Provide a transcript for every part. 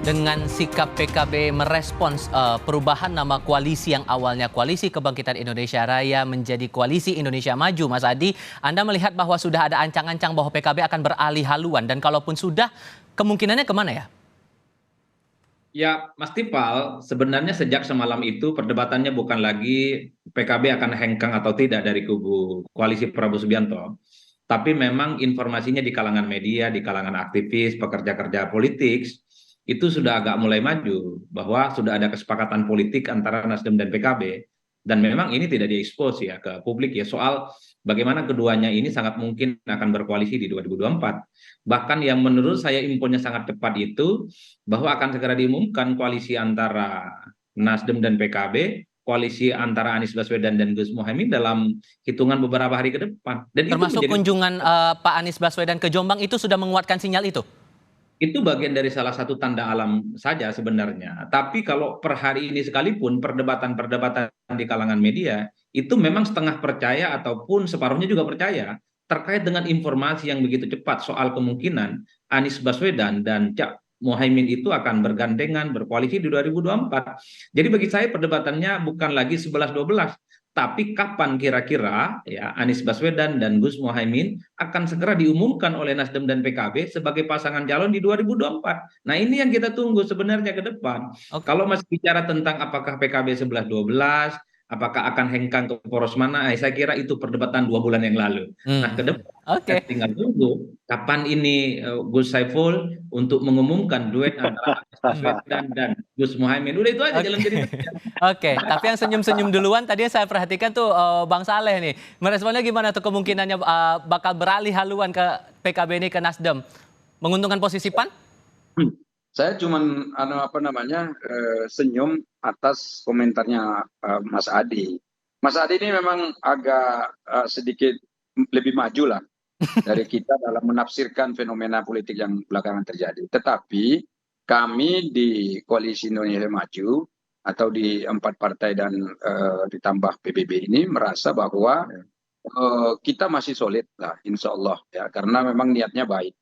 dengan sikap PKB merespons perubahan nama koalisi yang awalnya Koalisi Kebangkitan Indonesia Raya menjadi Koalisi Indonesia Maju, Mas Adi, Anda melihat bahwa sudah ada ancang-ancang bahwa PKB akan beralih haluan, dan kalaupun sudah, kemungkinannya kemana ya? Ya, Mas Tipal, sebenarnya sejak semalam itu perdebatannya bukan lagi PKB akan hengkang atau tidak dari kubu koalisi Prabowo Subianto, tapi memang informasinya di kalangan media, di kalangan aktivis, pekerja kerja politik, itu sudah agak mulai maju, bahwa sudah ada kesepakatan politik antara Nasdem dan PKB, dan memang ini tidak diekspos ya ke publik ya, soal bagaimana keduanya ini sangat mungkin akan berkoalisi di 2024. Bahkan yang menurut saya infonya sangat tepat itu, bahwa akan segera diumumkan koalisi antara Nasdem dan PKB, koalisi antara Anies Baswedan dan Gus Muhaimin dalam hitungan beberapa hari ke depan. Dan itu Termasuk menjadi kunjungan Pak Anies Baswedan ke Jombang itu sudah menguatkan sinyal itu? itu bagian dari salah satu tanda alam saja sebenarnya. Tapi kalau per hari ini sekalipun perdebatan-perdebatan di kalangan media itu memang setengah percaya ataupun separuhnya juga percaya terkait dengan informasi yang begitu cepat soal kemungkinan Anies Baswedan dan Cak Muhaimin itu akan bergandengan berkoalisi di 2024. Jadi bagi saya perdebatannya bukan lagi 11-12, tapi kapan kira-kira ya Anies Baswedan dan Gus Muhaimin akan segera diumumkan oleh Nasdem dan PKB sebagai pasangan calon di 2024. Nah, ini yang kita tunggu sebenarnya ke depan. Oke. Kalau masih bicara tentang apakah PKB 11-12, apakah akan hengkang ke poros mana, saya kira itu perdebatan 2 bulan yang lalu. Nah, ke depan kita Oke. tinggal tunggu kapan ini Gus Saiful untuk mengumumkan duet antara Anies Baswedan dan Gus Muhaimin. Udah itu aja Oke. jalan ceritanya. Oke, tapi yang senyum-senyum duluan tadi yang saya perhatikan tuh Bang Saleh nih. Meresponnya gimana tuh kemungkinannya bakal beralih haluan ke PKB ini ke Nasdem? Menguntungkan posisi PAN? Saya cuman senyum atas komentarnya Mas Adi. Mas Adi ini memang agak sedikit lebih maju lah dari kita dalam menafsirkan fenomena politik yang belakangan terjadi. Tetapi kami di Koalisi Indonesia Maju atau di 4 partai dan ditambah PBB ini merasa bahwa kita masih solid lah, insya Allah ya, karena memang niatnya baik.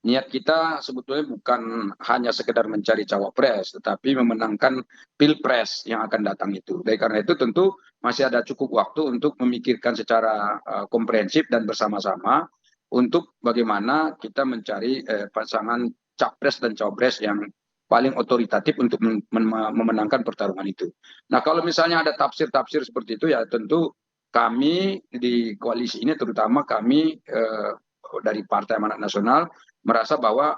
Niat kita sebetulnya bukan hanya sekedar mencari cawapres, tetapi memenangkan pilpres yang akan datang itu. Dari karena itu tentu masih ada cukup waktu untuk memikirkan secara komprehensif dan bersama-sama untuk bagaimana kita mencari pasangan capres dan cawapres yang paling otoritatif untuk memenangkan pertarungan itu. Nah, kalau misalnya ada tafsir-tafsir seperti itu, ya tentu kami di koalisi ini, terutama kami dari Partai Amanat Nasional, merasa bahwa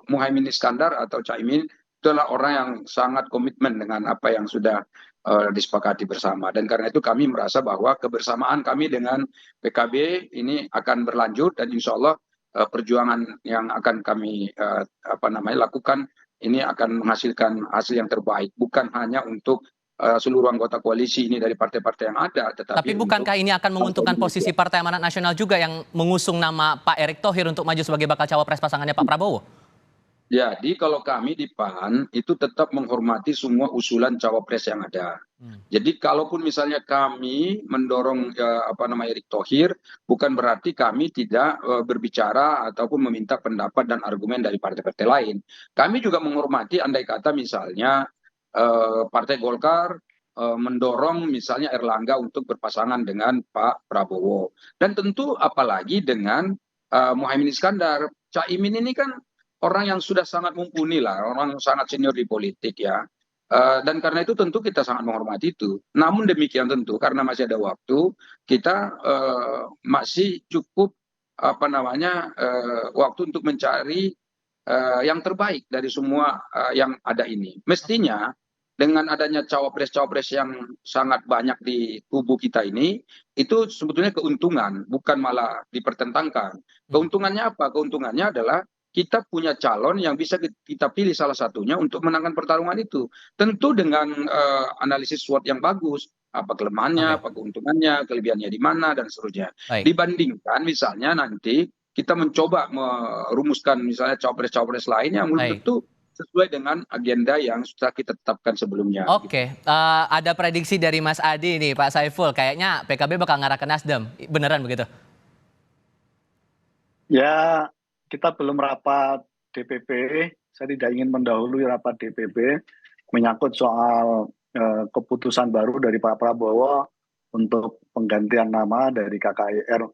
Muhaimin Iskandar atau Caimin itu adalah orang yang sangat komitmen dengan apa yang sudah disepakati bersama. Dan karena itu kami merasa bahwa kebersamaan kami dengan PKB ini akan berlanjut, dan insya Allah perjuangan yang akan kami lakukan ini akan menghasilkan hasil yang terbaik, bukan hanya untuk seluruh anggota koalisi ini dari partai-partai yang ada, Tapi tetapi untuk bukankah ini akan menguntungkan posisi Partai Amanat Nasional juga yang mengusung nama Pak Erick Thohir untuk maju sebagai bakal cawapres pasangannya Pak Prabowo? jadi kalau kami di PAN itu tetap menghormati semua usulan cawapres yang ada. Jadi kalaupun misalnya kami mendorong Erick Thohir, bukan berarti kami tidak berbicara ataupun meminta pendapat dan argumen dari partai-partai lain. Kami juga menghormati andai kata misalnya Partai Golkar mendorong misalnya Erlangga untuk berpasangan dengan Pak Prabowo. Dan tentu apalagi dengan Muhaimin Iskandar. Caimin ini kan orang yang sudah sangat mumpuni lah, orang yang sangat senior di politik ya. Dan karena itu tentu kita sangat menghormati itu. Namun demikian tentu karena masih ada waktu, kita masih cukup waktu untuk mencari yang terbaik dari semua yang ada ini. Mestinya dengan adanya cawapres-cawapres yang sangat banyak di kubu kita ini, itu sebetulnya keuntungan, bukan malah dipertentangkan. Keuntungannya apa? Keuntungannya adalah kita punya calon yang bisa kita pilih salah satunya untuk menangkan pertarungan itu. Tentu dengan analisis SWOT yang bagus, apa kelemahannya, Oke, apa keuntungannya, kelebihannya di mana, dan seterusnya. baik. Dibandingkan misalnya nanti kita mencoba merumuskan misalnya cawapres-cawapres lain yang belum Baik. tentu sesuai dengan agenda yang sudah kita tetapkan sebelumnya. Oke, ada prediksi dari Mas Adi nih, Pak Saiful. Kayaknya PKB bakal ngarah ke Nasdem. Beneran begitu? Ya, kita belum rapat DPP saya tidak ingin mendahului rapat DPP menyangkut soal keputusan baru dari Pak Prabowo untuk penggantian nama dari KKIR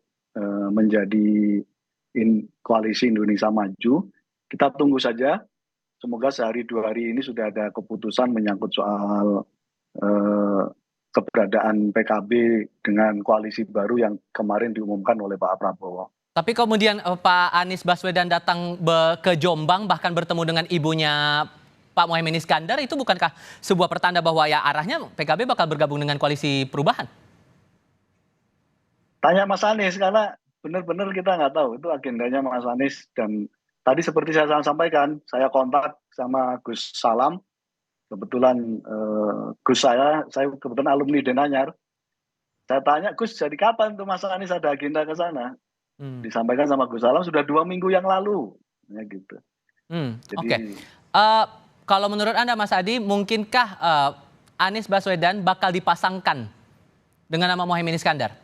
menjadi Koalisi Indonesia Maju. Kita tunggu saja. Semoga sehari 2 hari ini sudah ada keputusan menyangkut soal keberadaan PKB dengan koalisi baru yang kemarin diumumkan oleh Pak Prabowo. Tapi kemudian Pak Anies Baswedan datang ke Jombang bahkan bertemu dengan ibunya Pak Muhaimin Iskandar, itu bukankah sebuah pertanda bahwa ya arahnya PKB bakal bergabung dengan koalisi perubahan? Tanya Mas Anies, karena benar-benar kita nggak tahu itu agendanya Mas Anies. Dan tadi seperti saya sampaikan, saya kontak sama Gus Salam. Kebetulan Gus saya kebetulan alumni Denanyar. Saya tanya, Gus, jadi kapan tuh Mas Anies ada agenda ke sana? Disampaikan sama Gus Salam sudah 2 minggu yang lalu. Ya gitu. Jadi, Oke. Kalau menurut Anda Mas Adi, mungkinkah Anies Baswedan bakal dipasangkan dengan nama Muhaimin Iskandar?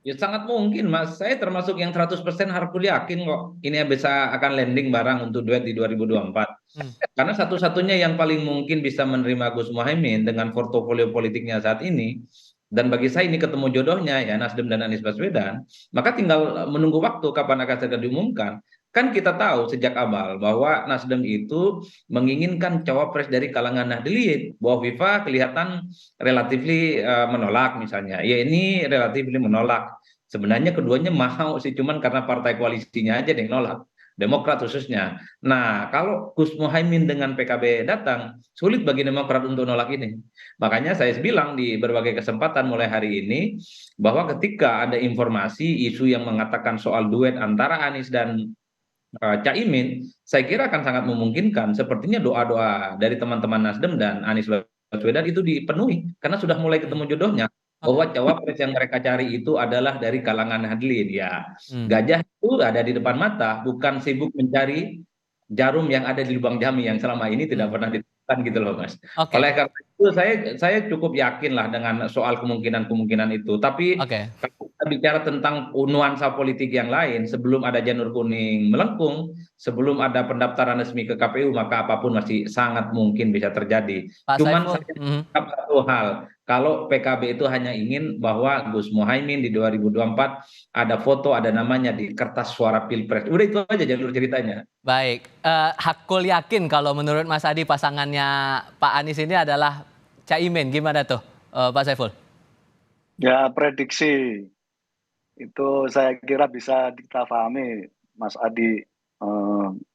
Ya sangat mungkin Mas, saya termasuk yang 100% harus yakin kok ini bisa akan landing barang untuk duet di 2024. Karena satu-satunya yang paling mungkin bisa menerima Gus Muhaimin dengan portofolio politiknya saat ini, dan bagi saya ini ketemu jodohnya ya Nasdem dan Anies Baswedan, maka tinggal menunggu waktu kapan akan segera diumumkan. Kan kita tahu sejak awal bahwa Nasdem itu menginginkan cawapres dari kalangan Nahdliyin, bahwa Viva kelihatan relatif menolak misalnya. Ya ini relatif menolak. Sebenarnya keduanya mau sih, cuman karena partai koalisinya aja yang nolak. Demokrat khususnya. Nah, kalau Gus Muhaimin dengan PKB datang, sulit bagi Demokrat untuk nolak ini. Makanya saya bilang di berbagai kesempatan mulai hari ini, bahwa ketika ada informasi, isu yang mengatakan soal duet antara Anies dan Caimin, saya kira akan sangat memungkinkan. Sepertinya doa-doa dari teman-teman Nasdem dan Anies Baswedan itu dipenuhi, karena sudah mulai ketemu jodohnya. Bahwa cawapres yang mereka cari itu adalah dari kalangan Nahdliyin. Ya, gajah itu ada di depan mata, bukan sibuk mencari jarum yang ada di lubang jami yang selama ini tidak pernah ditemukan gitu loh Mas. Oleh karena itu saya cukup yakin lah dengan soal kemungkinan-kemungkinan itu. Tapi kalau kita bicara tentang nuansa politik yang lain, sebelum ada janur kuning melengkung, sebelum ada pendaftaran resmi ke KPU, maka apapun masih sangat mungkin bisa terjadi. Cuman saya satu hal, kalau PKB itu hanya ingin bahwa Gus Muhaimin di 2024 ada foto, ada namanya di kertas suara Pilpres. Udah itu aja jalur ceritanya. Baik, Hakul yakin kalau menurut Mas Adi pasangannya Pak Anies ini adalah Caimin. Gimana tuh Pak Saiful? Ya prediksi itu saya kira bisa kita pahami Mas Adi,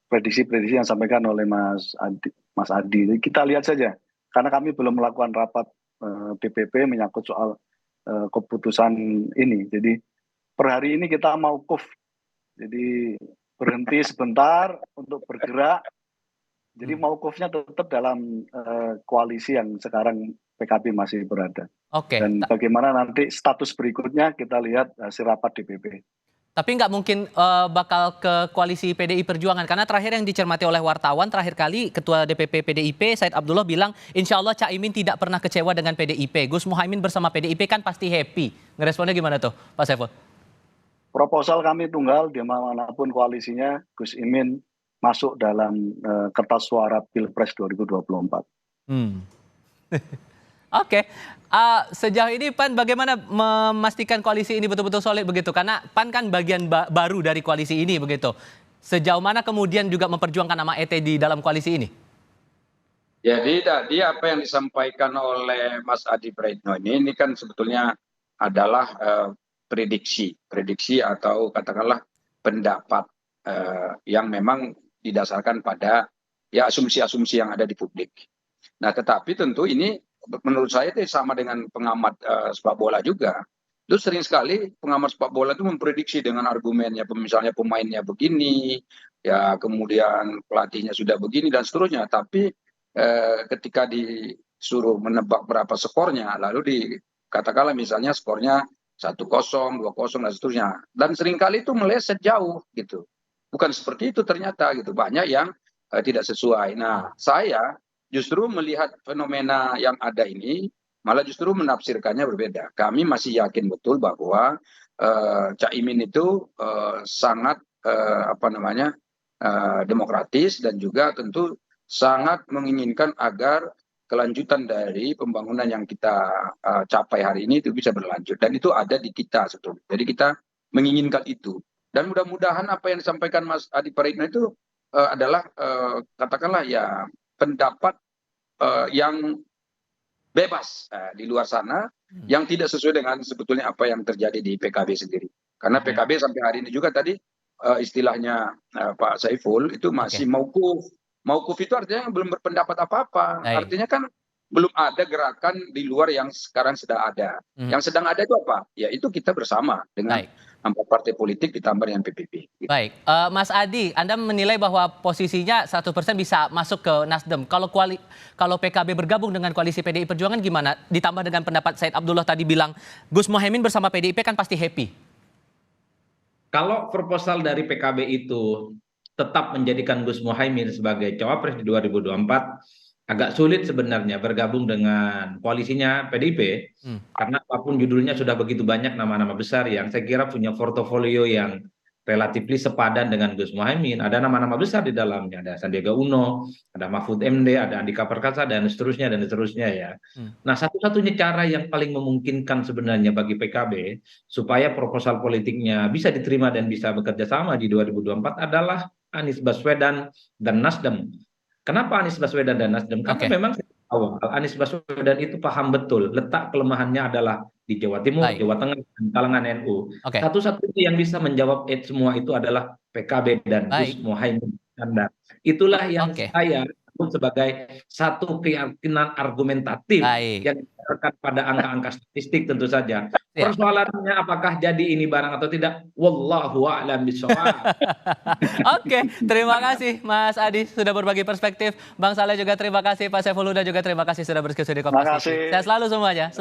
prediksi-prediksi yang disampaikan oleh Mas Adi. Kita lihat saja, karena kami belum melakukan rapat DPP menyangkut soal keputusan ini. Jadi per hari ini kita mauquf, jadi berhenti sebentar untuk bergerak. Jadi mauqufnya tetap dalam koalisi yang sekarang PKB masih berada. Dan bagaimana nanti status berikutnya kita lihat hasil rapat DPP. Tapi nggak mungkin bakal ke koalisi PDI Perjuangan, karena terakhir yang dicermati oleh wartawan, terakhir kali Ketua DPP PDIP Said Abdullah bilang insya Allah Caimin tidak pernah kecewa dengan PDIP. Gus Muhaimin bersama PDIP kan pasti happy. Ngeresponnya gimana tuh Pak Saiful? Proposal kami tunggal, di manapun koalisinya Gus Imin masuk dalam kertas suara Pilpres 2024. Oke. Sejauh ini PAN bagaimana memastikan koalisi ini betul-betul solid begitu? Karena PAN kan bagian baru dari koalisi ini begitu. Sejauh mana kemudian juga memperjuangkan nama ET di dalam koalisi ini? Jadi tadi apa yang disampaikan oleh Mas Adi Praitno ini kan sebetulnya adalah prediksi atau katakanlah pendapat yang memang didasarkan pada ya asumsi-asumsi yang ada di publik. Nah, tetapi tentu ini menurut saya itu sama dengan pengamat sepak bola juga. Itu sering sekali pengamat sepak bola itu memprediksi dengan argumennya, misalnya pemainnya begini, ya kemudian pelatihnya sudah begini dan seterusnya. Tapi ketika disuruh menebak berapa skornya, lalu dikatakanlah misalnya skornya 1-0, 2-0 dan seterusnya. Dan seringkali itu meleset jauh gitu. Bukan seperti itu ternyata gitu. Banyak yang tidak sesuai. Nah, saya justru melihat fenomena yang ada ini, malah justru menafsirkannya berbeda. Kami masih yakin betul bahwa Caimin itu sangat demokratis dan juga tentu sangat menginginkan agar kelanjutan dari pembangunan yang kita capai hari ini itu bisa berlanjut, dan itu ada di kita sebetulnya. Jadi kita menginginkan itu, dan mudah-mudahan apa yang disampaikan Mas Adi Praitno itu adalah katakanlah ya pendapat yang bebas di luar sana, yang tidak sesuai dengan sebetulnya apa yang terjadi di PKB sendiri. Karena PKB sampai hari ini juga tadi istilahnya Pak Saiful itu masih maukuf. Maukuf itu artinya belum berpendapat apa-apa. Artinya kan belum ada gerakan di luar yang sekarang sedang ada. Yang sedang ada itu apa? Ya itu kita bersama dengan 4 partai politik ditambah dengan PPP. Gitu. Baik, Mas Adi, Anda menilai bahwa posisinya 100% bisa masuk ke Nasdem. Kalau PKB bergabung dengan koalisi PDI Perjuangan gimana? Ditambah dengan pendapat Said Abdullah tadi bilang Gus Mohaimin bersama PDIP kan pasti happy. Kalau proposal dari PKB itu tetap menjadikan Gus Mohaimin sebagai cawapres di 2024, agak sulit sebenarnya bergabung dengan koalisinya PDIP, karena apapun judulnya sudah begitu banyak nama-nama besar yang saya kira punya portofolio yang relatif sepadan dengan Gus Mohaimin. Ada nama-nama besar di dalamnya, ada Sandiaga Uno, ada Mahfud MD, ada Andika Perkasa, dan seterusnya ya. Nah, satu-satunya cara yang paling memungkinkan sebenarnya bagi PKB supaya proposal politiknya bisa diterima dan bisa bekerja sama di 2024 adalah Anies Baswedan dan Nasdem. Kenapa Anies Baswedan dan Nasdem? Karena memang awal Anies Baswedan itu paham betul letak kelemahannya adalah di Jawa Timur, Jawa Tengah, dan kalangan NU. Satu-satunya yang bisa menjawab semua itu adalah PKB dan Gus Mohaimin Iskandar. Itulah yang saya sebut sebagai satu keyakinan argumentatif yang didasarkan pada angka-angka statistik tentu saja. Persoalannya apakah jadi ini barang atau tidak? Wallahu a'lam bishawab. Oke, terima kasih Mas Adi sudah berbagi perspektif. Bang Saleh juga terima kasih, Pak Saiful Huda juga terima kasih sudah berdiskusi di Kompas TV. Sehat selalu semuanya.